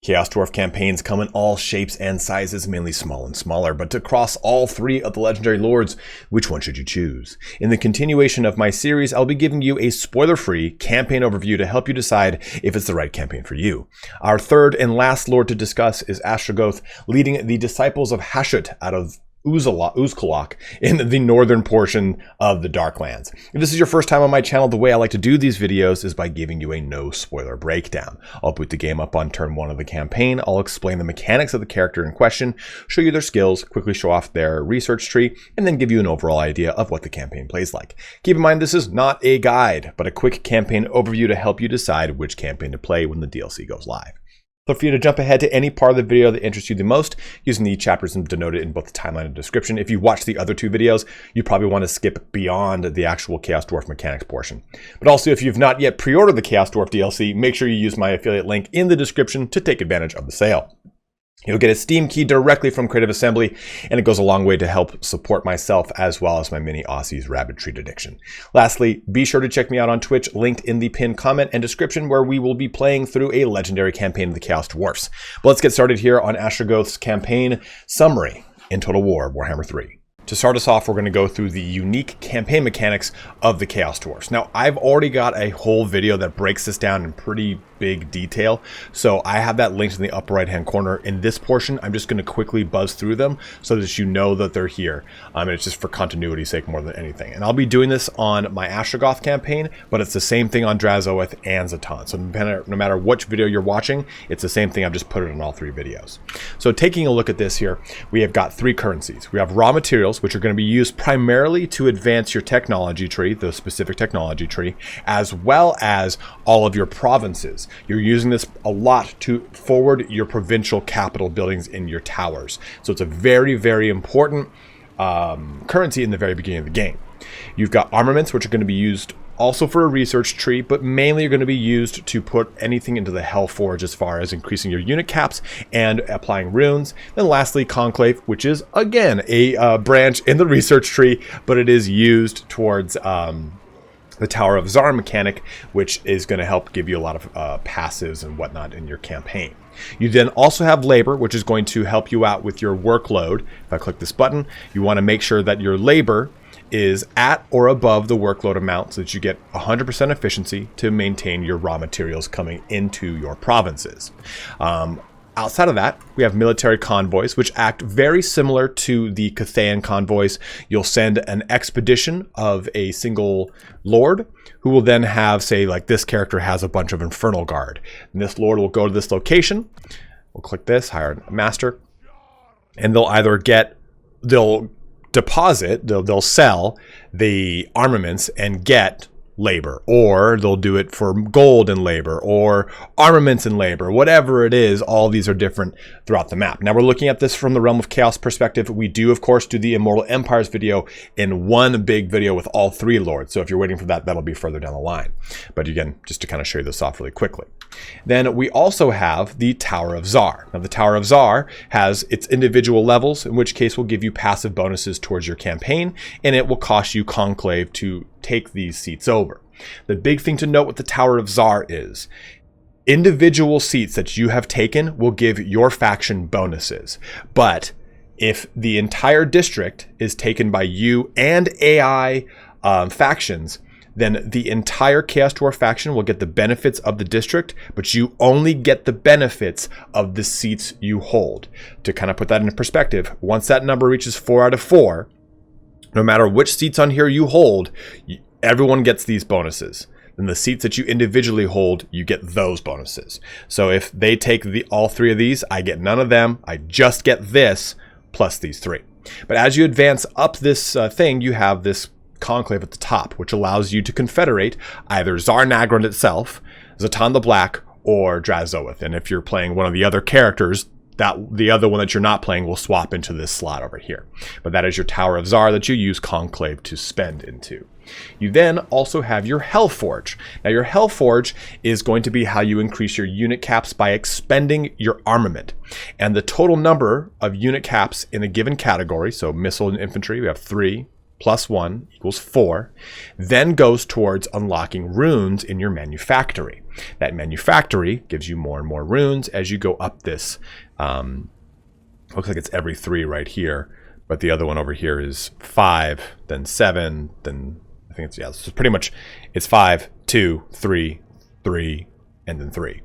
Chaos Dwarf campaigns come in all shapes and sizes, mainly small and smaller, but to cross all three of the legendary lords, which one should you choose? In the continuation of my series, I'll be giving you a spoiler-free campaign overview to help you decide if it's the right campaign for you. Our third and last lord to discuss is Astragoth, leading the Disciples of Hashut out of Uzkalok in the northern portion of the Darklands. If this is your first time on my channel, the way I like to do these videos is by giving you a no spoiler breakdown. I'll boot the game up on turn 1 of the campaign, I'll explain the mechanics of the character in question, show you their skills, quickly show off their research tree, and then give you an overall idea of what the campaign plays like. Keep in mind this is not a guide, but a quick campaign overview to help you decide which campaign to play when the DLC goes live. Feel free to jump ahead to any part of the video that interests you the most using the chapters denoted in both the timeline and description. If you watch the other two videos, you probably want to skip beyond the actual Chaos Dwarf mechanics portion. But also, if you've not yet pre-ordered the Chaos Dwarf DLC, make sure you use my affiliate link in the description to take advantage of the sale. You'll get a Steam key directly from Creative Assembly, and it goes a long way to help support myself as well as my mini Aussies rabbit treat addiction. Lastly, be sure to check me out on Twitch, linked in the pinned comment and description, where we will be playing through a legendary campaign of the Chaos Dwarfs. But let's get started here on Astragoth's campaign summary in Total War Warhammer 3. To start us off, we're going to go through the unique campaign mechanics of the Chaos Dwarfs. Now, I've already got a whole video that breaks this down in pretty big detail, so I have that linked in the upper right hand corner. In this portion, I'm just going to quickly buzz through them so that you know that they're here. And it's just for continuity's sake more than anything. And I'll be doing this on my Astragoth campaign, but it's the same thing on Drazoeth and Zatan. So no matter which video you're watching, it's the same thing. I've just put it in all three videos. So taking a look at this here, we have got three currencies. We have raw materials, which are going to be used primarily to advance your technology tree, the specific technology tree, as well as all of your provinces. You're using this a lot to forward your provincial capital buildings in your towers. So it's a very, very important currency in the very beginning of the game. You've got armaments, which are going to be used also for a research tree, but mainly are going to be used to put anything into the Hellforge as far as increasing your unit caps and applying runes. Then lastly, Conclave, which is again a branch in the research tree, but it is used towards the Tower of Zar mechanic, which is going to help give you a lot of passives and whatnot in your campaign. You then also have labor, which is going to help you out with your workload. If I click this button, you want to make sure that your labor is at or above the workload amount so that you get 100% efficiency to maintain your raw materials coming into your provinces. Outside of that, we have military convoys, which act very similar to the Cathayan convoys. You'll send an expedition of a single lord who will then have, say, like this character has a bunch of Infernal Guard. And this lord will go to this location. We'll click this, hire a master. And they'll deposit, they'll sell the armaments and get labor, or they'll do it for gold and labor, or armaments and labor, whatever it is. All these are different throughout the map. Now we're looking at this from the Realm of Chaos perspective. We do of course do the Immortal Empires video in one big video with all three lords, so if you're waiting for that, that'll be further down the line. But again, just to kind of show you this off really quickly. Then we also have the Tower of Zar. Now the Tower of Zar has its individual levels, in which case will give you passive bonuses towards your campaign, and it will cost you Conclave to take these seats over. The big thing to note with the Tower of Zar is individual seats that you have taken will give your faction bonuses. But if the entire district is taken by you and AI factions, then the entire Chaos Dwarf faction will get the benefits of the district, but you only get the benefits of the seats you hold. To kind of put that into perspective, once that number reaches 4 out of 4, no matter which seats on here you hold, everyone gets these bonuses. Then the seats that you individually hold, you get those bonuses. So if they take all three of these, I get none of them. I just get this plus these three. But as you advance up this thing, you have this conclave at the top, which allows you to confederate either Zar-Nagrand itself, Zatan the Black, or Drazoeth. And if you're playing one of the other characters, the other one that you're not playing will swap into this slot over here. But that is your Tower of Zar that you use Conclave to spend into. You then also have your Hellforge. Now your Hellforge is going to be how you increase your unit caps by expending your armament. And the total number of unit caps in a given category, so missile and infantry, we have 3, plus 1 equals 4, then goes towards unlocking runes in your manufactory. That manufactory gives you more and more runes as you go up this. Looks like it's every 3 right here, but the other one over here is 5, then 7, then I think it's, yeah, so pretty much it's 5, 2, 3, 3, and then 3.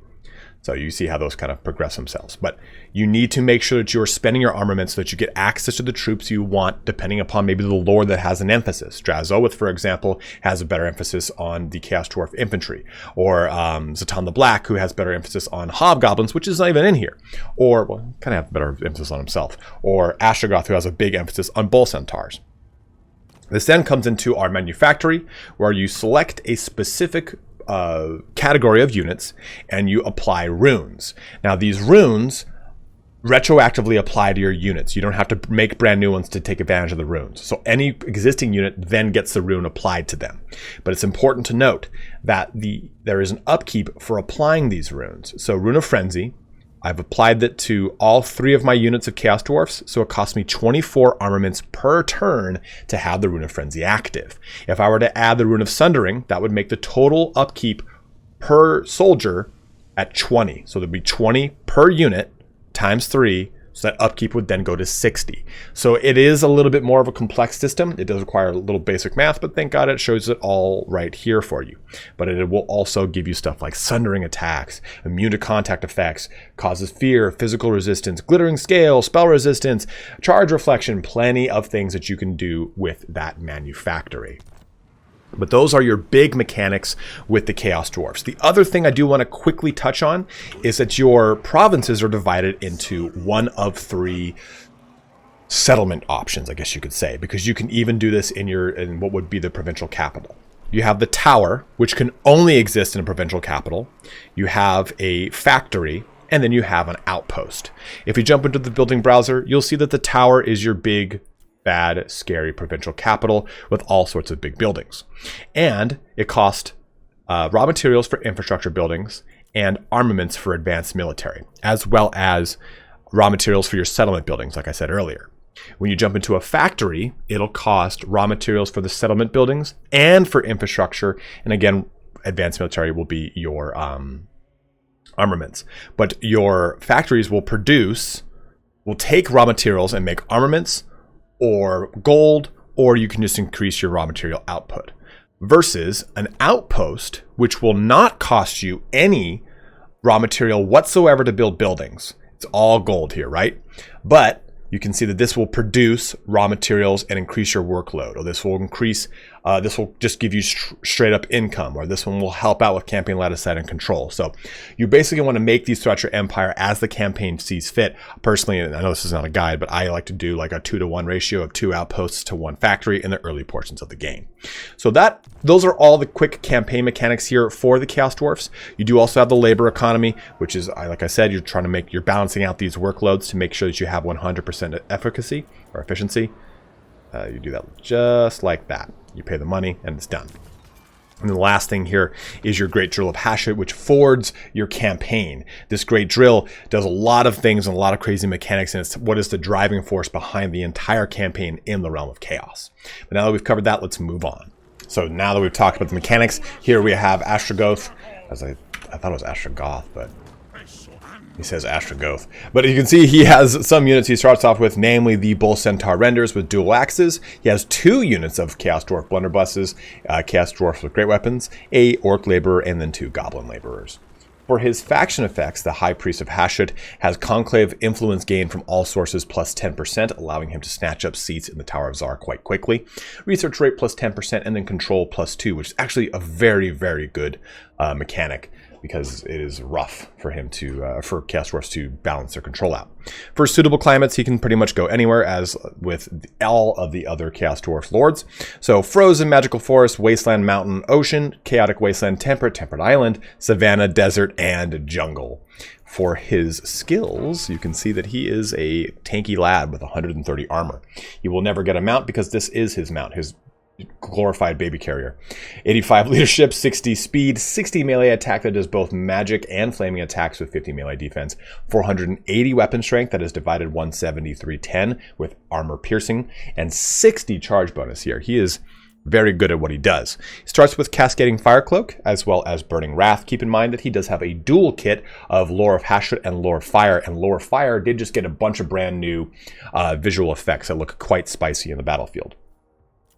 So you see how those kind of progress themselves. But you need to make sure that you're spending your armament so that you get access to the troops you want, depending upon maybe the lord that has an emphasis. Drazoith, for example, has a better emphasis on the Chaos Dwarf infantry. Or Zatan the Black, who has better emphasis on hobgoblins, which is not even in here. Or, well, kind of have better emphasis on himself. Or Astragoth, who has a big emphasis on bull centaurs. This then comes into our manufactory, where you select a specific category of units and you apply runes. Now these runes retroactively apply to your units. You don't have to make brand new ones to take advantage of the runes. So any existing unit then gets the rune applied to them. But it's important to note that there is an upkeep for applying these runes. So Rune of Frenzy, I've applied that to all 3 of my units of Chaos Dwarfs, so it costs me 24 armaments per turn to have the Rune of Frenzy active. If I were to add the Rune of Sundering, that would make the total upkeep per soldier at 20. So there'd be 20 per unit times 3, so that upkeep would then go to 60. So it is a little bit more of a complex system. It does require a little basic math, but thank God it shows it all right here for you. But it will also give you stuff like sundering attacks, immune to contact effects, causes fear, physical resistance, glittering scale, spell resistance, charge reflection, plenty of things that you can do with that manufactory. But those are your big mechanics with the Chaos Dwarfs. The other thing I do want to quickly touch on is that your provinces are divided into one of 3 settlement options, I guess you could say, because you can even do this in what would be the provincial capital. You have the tower, which can only exist in a provincial capital. You have a factory, and then you have an outpost. If you jump into the building browser, you'll see that the tower is your big, bad, scary provincial capital with all sorts of big buildings. And it costs raw materials for infrastructure buildings and armaments for advanced military, as well as raw materials for your settlement buildings, like I said earlier. When you jump into a factory, it'll cost raw materials for the settlement buildings and for infrastructure. And again, advanced military will be your armaments. But your factories will take raw materials and make armaments, or gold, or you can just increase your raw material output. Versus an outpost, which will not cost you any raw material whatsoever to build buildings. It's all gold here, right? But you can see that this will produce raw materials and increase your workload, or this will just give you straight up income, or this one will help out with campaign line of sight and control. So you basically want to make these throughout your empire as the campaign sees fit. Personally, and I know this is not a guide, but I like to do like a 2-to-1 ratio of 2 outposts to 1 factory in the early portions of the game. So those are all the quick campaign mechanics here for the Chaos Dwarfs. You do also have the labor economy, which is, like I said, you're balancing out these workloads to make sure that you have 100% efficacy or efficiency. You do that just like that. You pay the money and it's done. And the last thing here is your Great Drill of Hashut, which forwards your campaign. This Great Drill does a lot of things and a lot of crazy mechanics, and it's what is the driving force behind the entire campaign in the realm of chaos. But now that we've covered that, let's move on. So now that we've talked about the mechanics, here we have Astragoth. As I thought it was Astragoth, but he says Astragoth. But you can see he has some units he starts off with, namely the Bull Centaur Renders with dual axes. He has 2 units of Chaos Dwarf Blunderbusses, Chaos Dwarfs with great weapons, a Orc Laborer, and then 2 Goblin Laborers. For his faction effects, the High Priest of Hashut has Conclave influence gain from all sources plus 10%, allowing him to snatch up seats in the Tower of Zar quite quickly. Research rate plus 10%, and then control plus 2, which is actually a very, very good mechanic, because it is rough for him for Chaos Dwarfs to balance their control out. For suitable climates, he can pretty much go anywhere, as with all of the other Chaos Dwarf lords. So frozen, magical forest, wasteland, mountain, ocean, chaotic wasteland, temperate island, savanna, desert, and jungle. For his skills, you can see that he is a tanky lad with 130 armor. He will never get a mount because this is his mount. His glorified baby carrier. 85 leadership, 60 speed, 60 melee attack that does both magic and flaming attacks with 50 melee defense, 480 weapon strength that is divided 173-10 with armor piercing, and 60 charge bonus here. He is very good at what he does. He starts with Cascading Fire Cloak as well as Burning Wrath. Keep in mind that he does have a dual kit of Lore of Hashut and Lore of Fire, and Lore of Fire did just get a bunch of brand new visual effects that look quite spicy in the battlefield.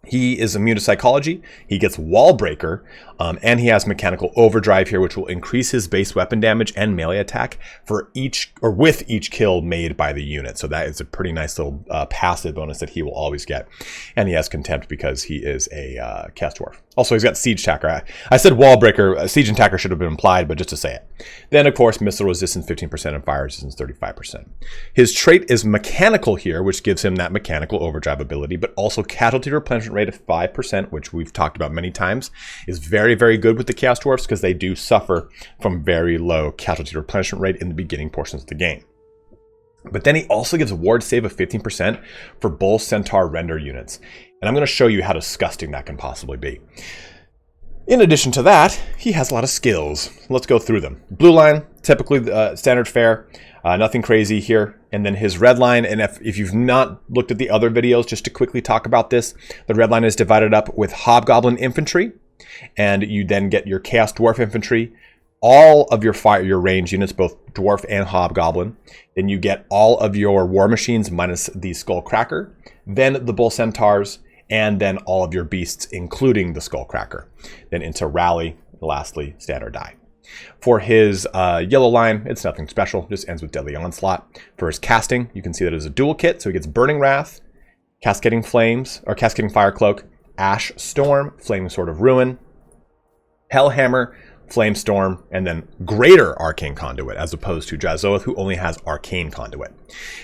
He is immune to psychology, he gets Wall Breaker, and he has Mechanical Overdrive here, which will increase his base weapon damage and melee attack for each, or with each kill made by the unit. So that is a pretty nice little passive bonus that he will always get. And he has Contempt because he is a Chaos Dwarf. Also, he's got Siege Tacker. I said Wall Breaker, Siege and Tacker should have been implied, but just to say it. Then, of course, Missile Resistance 15% and Fire Resistance 35%. His trait is Mechanical here, which gives him that Mechanical Overdrive ability, but also Casualty Replenishment rate of 5%, which we've talked about many times, is very, very good with the Chaos Dwarfs because they do suffer from very low Casualty Replenishment rate in the beginning portions of the game. But then he also gives a ward save of 15% for Bull Centaur Render units. And I'm going to show you how disgusting that can possibly be. In addition to that, he has a lot of skills. Let's go through them. Blue line, typically standard fare, nothing crazy here. And then his red line, and if you've not looked at the other videos, just to quickly talk about this, the red line is divided up with Hobgoblin Infantry, and you then get your Chaos Dwarf Infantry, all of your range units, both Dwarf and Hobgoblin. Then you get all of your War Machines minus the Skullcracker, then the Bull Centaurs, and then all of your beasts, including the Skullcracker. Then into Rally, lastly, Standard Die. For his yellow line, it's nothing special, just ends with Deadly Onslaught. For his casting, you can see that it's a dual kit, so he gets Burning Wrath, Cascading Flames, or Cascading Fire Cloak, Ash Storm, Flaming Sword of Ruin, Hellhammer, Flame Storm, and then Greater Arcane Conduit, as opposed to Drazhoath, who only has Arcane Conduit.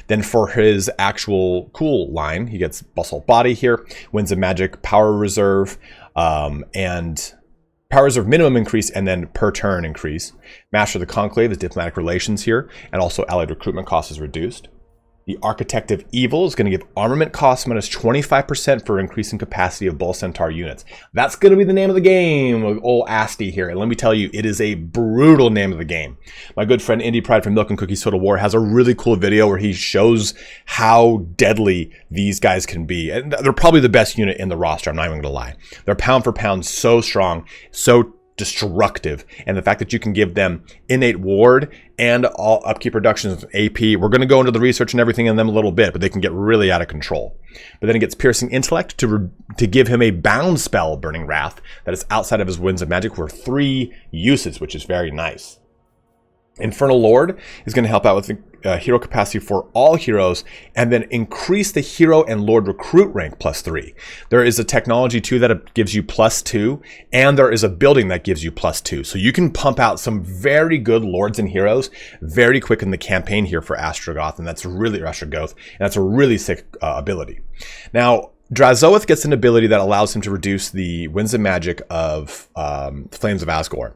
Then for his actual cool line, he gets Basalt Body here, Winds of Magic, Power Reserve, and Power Reserve minimum increase, and then per turn increase. Master of the Conclave is Diplomatic Relations here, and also Allied Recruitment cost is reduced. The Architect of Evil is going to give armament cost minus 25% for increasing capacity of Bull Centaur units. That's going to be the name of the game, old Asti here. And let me tell you, it is a brutal name of the game. My good friend Indie Pride from Milk and Cookies Total War has a really cool video where he shows how deadly these guys can be. And they're probably the best unit in the roster, I'm not even going to lie. They're pound for pound so strong, so destructive, and the fact that you can give them innate ward and all upkeep reductions of AP. We're going to go into the research and everything in them a little bit, but they can get really out of control. But then he gets Piercing Intellect to give him a bound spell, Burning Wrath, that is outside of his Winds of Magic for 3 uses, which is very nice. Infernal Lord is going to help out with the hero capacity for all heroes, and then increase the hero and Lord recruit rank +3. There is a technology too that gives you +2, and there is a building that gives you +2. So you can pump out some very good Lords and heroes very quick in the campaign here for Astragoth, and that's really Astragoth, and that's a really sick ability. Now, Drazhoath gets an ability that allows him to reduce the Winds of Magic of Flames of Asgore.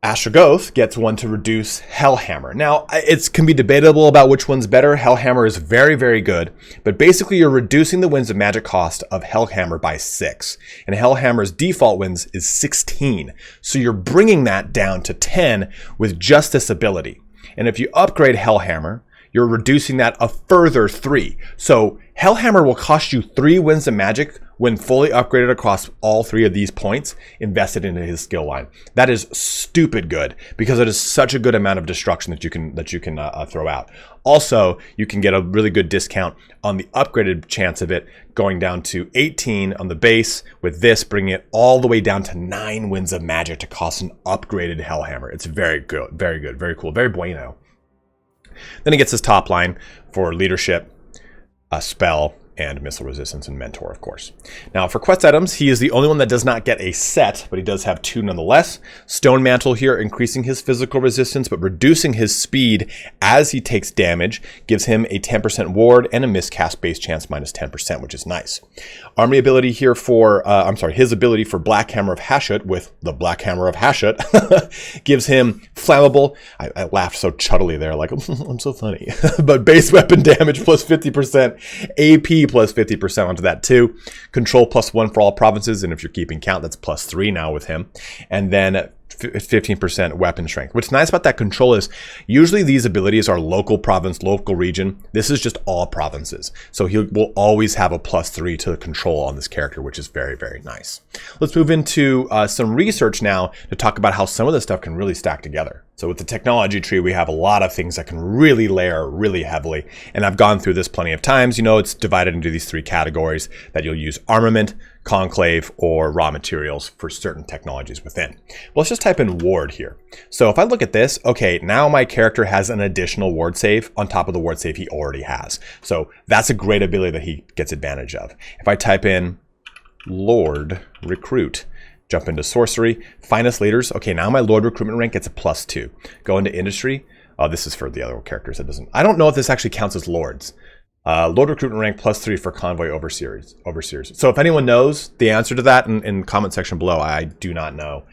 Astragoth gets one to reduce Hellhammer. Now, it can be debatable about which one's better. Hellhammer is very, very good, but basically you're reducing the Winds of Magic cost of Hellhammer by 6, and Hellhammer's default wins is 16. So you're bringing that down to 10 with just this ability. And if you upgrade Hellhammer, you're reducing that a further 3. So Hellhammer will cost you 3 Winds of Magic when fully upgraded across all 3 of these points invested into his skill line. That is stupid good because it is such a good amount of destruction that you can throw out. Also, you can get a really good discount on the upgraded chance of it going down to 18 on the base, with this bringing it all the way down to 9 Winds of Magic to cost an upgraded Hellhammer. It's very good, very cool, very bueno. Then he gets his top line for leadership, a spell, and missile resistance, and mentor, of course. Now, for quest items, he is the only one that does not get a set, but he does have 2 nonetheless. Stone Mantle here, increasing his physical resistance, but reducing his speed as he takes damage, gives him a 10% ward and a miscast base chance minus 10%, which is nice. Army ability here for, his ability for Black Hammer of Hashut with the Black Hammer of Hashut gives him flammable, I laughed so chuttily there, like, I'm so funny, but base weapon damage plus 50%, AP E plus 50% onto that too. Control +1 for all provinces, and if you're keeping count, that's +3 now with him. And then 15% weapon strength. What's nice about that control is usually these abilities are local province, local region. This is just all provinces. So he will always have a +3 to the control on this character, which is very, very nice. Let's move into some research now to talk about how some of this stuff can really stack together. So with the technology tree, we have a lot of things that can really layer really heavily. And I've gone through this plenty of times. You know, it's divided into these 3 categories that you'll use: armament, conclave, or raw materials for certain technologies within. Well, let's just type in ward here. So if I look at this, okay, now my character has an additional ward save on top of the ward save he already has. So that's a great ability that he gets advantage of. If I type in Lord Recruit, jump into sorcery, finest leaders. Okay, now my Lord recruitment rank gets a +2. Go into industry. Oh, this is for the other characters. It doesn't. I don't know if this actually counts as lords. Lord recruitment rank +3 for convoy overseers. So if anyone knows the answer to that in the comment section below, I do not know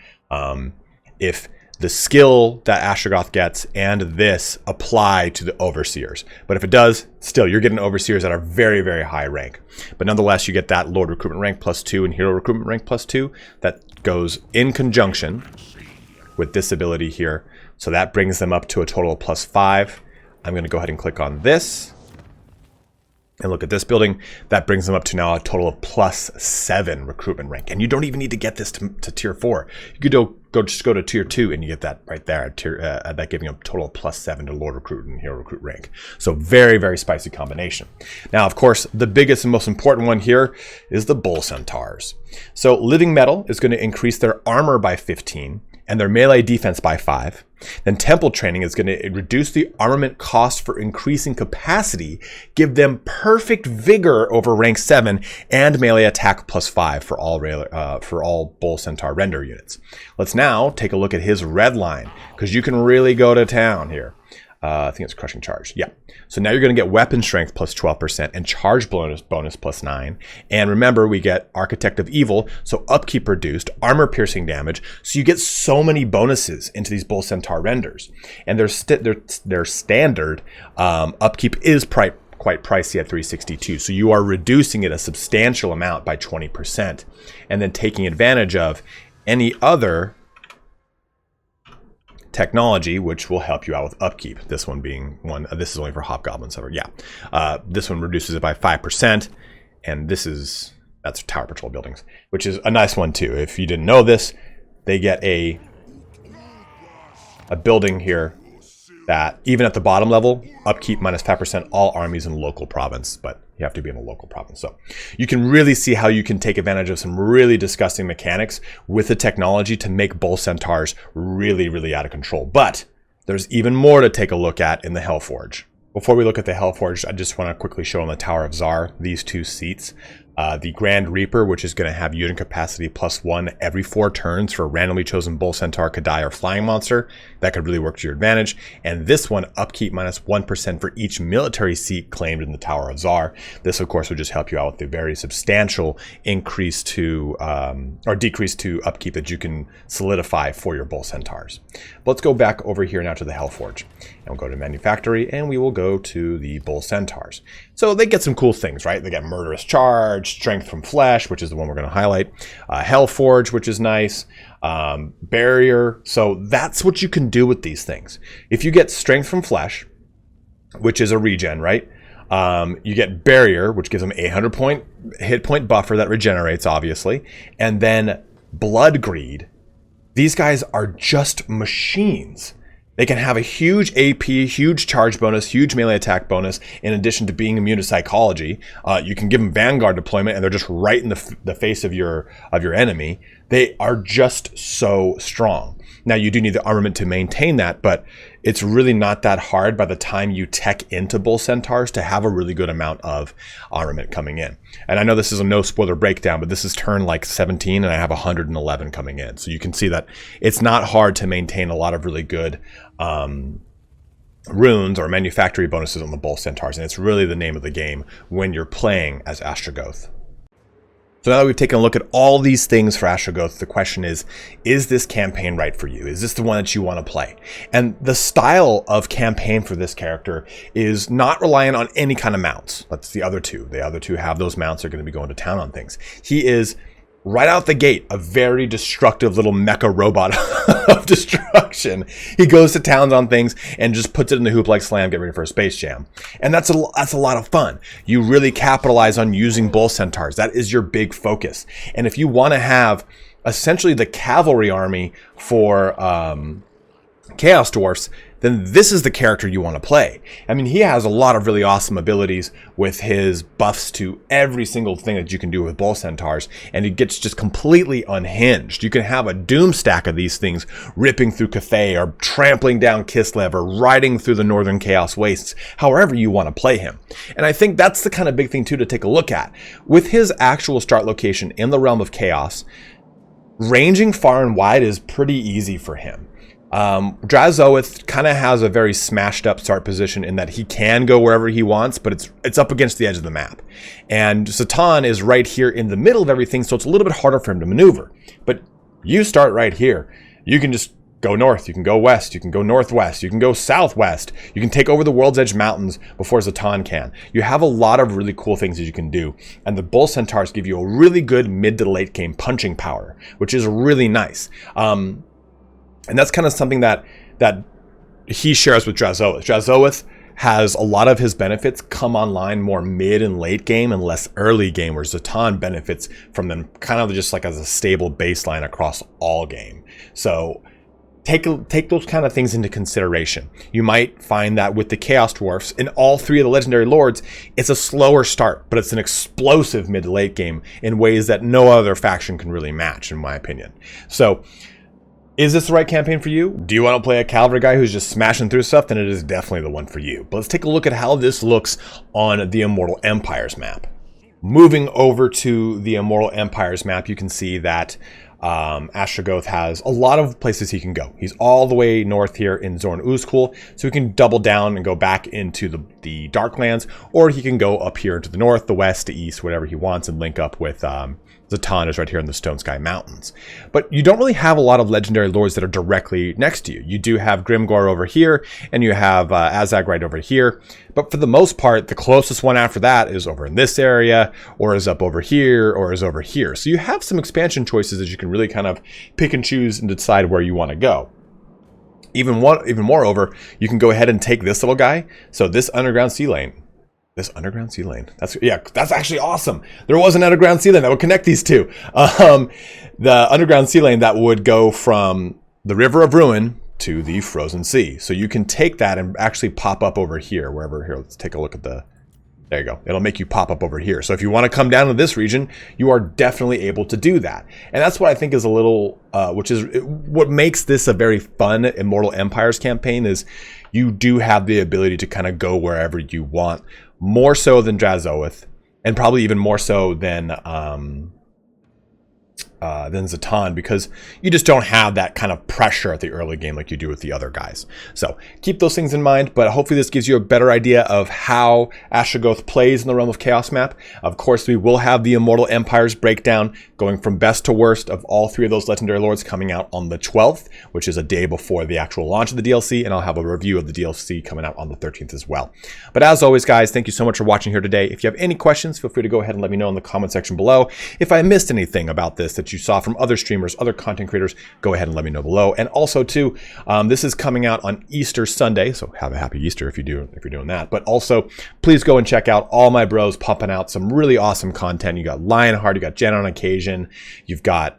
if the skill that Astragoth gets and this apply to the overseers. But if it does, still, you're getting overseers that are very, very high rank. But nonetheless, you get that Lord recruitment rank +2 and hero recruitment rank +2. That goes in conjunction with this ability here. So that brings them up to a total of +5. I'm going to go ahead and click on this and look at this building. That brings them up to now a total of +7 recruitment rank. And you don't even need to get this to tier 4. You could just go to tier 2 and you get that right there. That giving you a total of +7 to Lord Recruit and Hero Recruit rank. So very, very spicy combination. Now, of course, the biggest and most important one here is the Bull Centaurs. So Living Metal is going to increase their armor by 15 and their melee defense by 5. Then Temple Training is going to reduce the armament cost for increasing capacity, give them perfect vigor over rank 7, and melee attack +5 for all Bull Centaur render units. Let's now take a look at his red line, because you can really go to town here. I think it's Crushing Charge. Yeah. So now you're going to get weapon strength +12% and charge bonus +9. And remember, we get Architect of Evil, so upkeep reduced, armor piercing damage. So you get so many bonuses into these Bull Centaur renders. And their standard upkeep is quite pricey at 362. So you are reducing it a substantial amount by 20%, and then taking advantage of any other technology which will help you out with upkeep. This one being one, this is only for hobgoblins. So yeah, this one reduces it by 5%, and that's tower patrol buildings, which is a nice one too. If you didn't know this, they get a building here that even at the bottom level, upkeep -5% all armies in local province, but you have to be in a local province. So you can really see how you can take advantage of some really disgusting mechanics with the technology to make Bull Centaurs really, really out of control. But there's even more to take a look at in the Hellforge. Before we look at the Hellforge, I just want to quickly show on the Tower of Zar these 2 seats. The Grand Reaper, which is going to have unit capacity +1 every 4 turns for a randomly chosen Bull Centaur, Kadai, or Flying Monster. That could really work to your advantage. And this one, upkeep -1% for each military seat claimed in the Tower of Zar. This, of course, would just help you out with the very substantial increase to, or decrease to upkeep that you can solidify for your Bull Centaurs. But let's go back over here now to the Hellforge. And we'll go to Manufactory, and we will go to the Bull Centaurs. So they get some cool things, right? They get Murderous Charge, Strength from Flesh, which is the one we're going to highlight, Hellforge, which is nice, Barrier. So that's what you can do with these things. If you get Strength from Flesh, which is a regen, right? You get Barrier, which gives them 800 hit point buffer that regenerates, obviously, and then Blood Greed. These guys are just machines. They can have a huge AP, huge charge bonus, huge melee attack bonus, in addition to being immune to psychology. You can give them Vanguard deployment, and they're just right in the face of your enemy. They are just so strong. Now, you do need the armament to maintain that, but it's really not that hard by the time you tech into Bull Centaurs to have a really good amount of armament coming in. And I know this is a no spoiler breakdown, but this is turn like 17, and I have 111 coming in. So you can see that it's not hard to maintain a lot of really good runes or manufactory bonuses on the Bull Centaurs, and it's really the name of the game when you're playing as Astragoth. So now that we've taken a look at all these things for Astragoth, the question is this campaign right for you? Is this the one that you want to play? And the style of campaign for this character is not reliant on any kind of mounts. That's the other two. The other two have those mounts. They're going to be going to town on things. He is, right out the gate, a very destructive little mecha robot of destruction. He goes to towns on things and just puts it in the hoop like slam, get ready for a space jam. And that's a lot of fun. You really capitalize on using bull centaurs. That is your big focus. And if you want to have essentially the cavalry army for Chaos Dwarfs, then this is the character you want to play. I mean, he has a lot of really awesome abilities with his buffs to every single thing that you can do with bull centaurs, and it gets just completely unhinged. You can have a doom stack of these things ripping through Cathay, or trampling down Kislev, or riding through the Northern Chaos Wastes, however you want to play him. And I think that's the kind of big thing too to take a look at. With his actual start location in the realm of chaos, ranging far and wide is pretty easy for him. Drazoeth kind of has a very smashed up start position in that he can go wherever he wants, but it's up against the edge of the map. And Zatan is right here in the middle of everything, so it's a little bit harder for him to maneuver. But you start right here. You can just go north, you can go west, you can go northwest, you can go southwest, you can take over the World's Edge Mountains before Zatan can. You have a lot of really cool things that you can do, and the Bull Centaurs give you a really good mid to late game punching power, which is really nice. And that's kind of something that he shares with Drazoeth. Drazoeth has a lot of his benefits come online more mid and late game and less early game, where Zatan benefits from them kind of just like as a stable baseline across all game. So take those kind of things into consideration. You might find that with the Chaos Dwarfs, in all three of the Legendary Lords, it's a slower start, but it's an explosive mid to late game in ways that no other faction can really match, in my opinion. So is this the right campaign for you? Do you want to play a cavalry guy who's just smashing through stuff? Then it is definitely the one for you. But let's take a look at how this looks on the Immortal Empires map. Moving over to the Immortal Empires map, you can see that Astragoth has a lot of places he can go. He's all the way north here in Zorn Uzkul, so he can double down and go back into the Darklands, or he can go up here to the north, the west, the east, whatever he wants, and link up with Zatan is right here in the Stone Sky Mountains. But you don't really have a lot of legendary lords that are directly next to you. You do have Grimgor over here, and you have Azag right over here. But for the most part, the closest one after that is over in this area, or is up over here, or is over here. So you have some expansion choices that you can really kind of pick and choose and decide where you want to go. Even moreover, you can go ahead and take this little guy. So this underground sea lane. This underground sea lane. That's actually awesome. There was an underground sea lane that would connect these two. The underground sea lane that would go from the River of Ruin to the Frozen Sea. So you can take that and actually pop up over here, wherever here. Let's take a look at the. There you go. It'll make you pop up over here. So if you want to come down to this region, you are definitely able to do that. And that's what I think is a little, what makes this a very fun Immortal Empires campaign is you do have the ability to kind of go wherever you want. More so than Drazoeth, and probably even more so than Zatan, because you just don't have that kind of pressure at the early game like you do with the other guys. So keep those things in mind, but hopefully this gives you a better idea of how Astragoth plays in the Realm of Chaos map. Of course, we will have the Immortal Empires breakdown going from best to worst of all three of those Legendary Lords coming out on the 12th, which is a day before the actual launch of the DLC, and I'll have a review of the DLC coming out on the 13th as well. But as always, guys, thank you so much for watching here today. If you have any questions, feel free to go ahead and let me know in the comment section below. If I missed anything about this that you saw from other streamers, other content creators, go ahead and let me know below. And also too, this is coming out on Easter Sunday, so have a happy Easter if you're doing that. But also, please go and check out all my bros pumping out some really awesome content. You got Lionheart, you got Jen on Occasion, you've got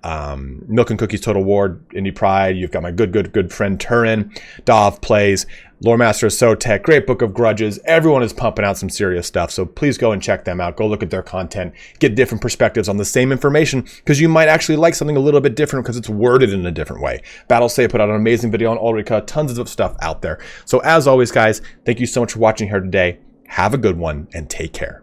Milk and Cookies Total War, Indie Pride, you've got my good friend Turin, Dov Plays, Lore Master Sotek, Great Book of Grudges. Everyone is pumping out some serious stuff, so please go and check them out. Go look at their content, get different perspectives on the same information, because you might actually like something a little bit different because it's worded in a different way. Battlesay put out an amazing video on Ulrika, tons of stuff out there. So as always, guys, thank you so much for watching here today. Have a good one, and take care.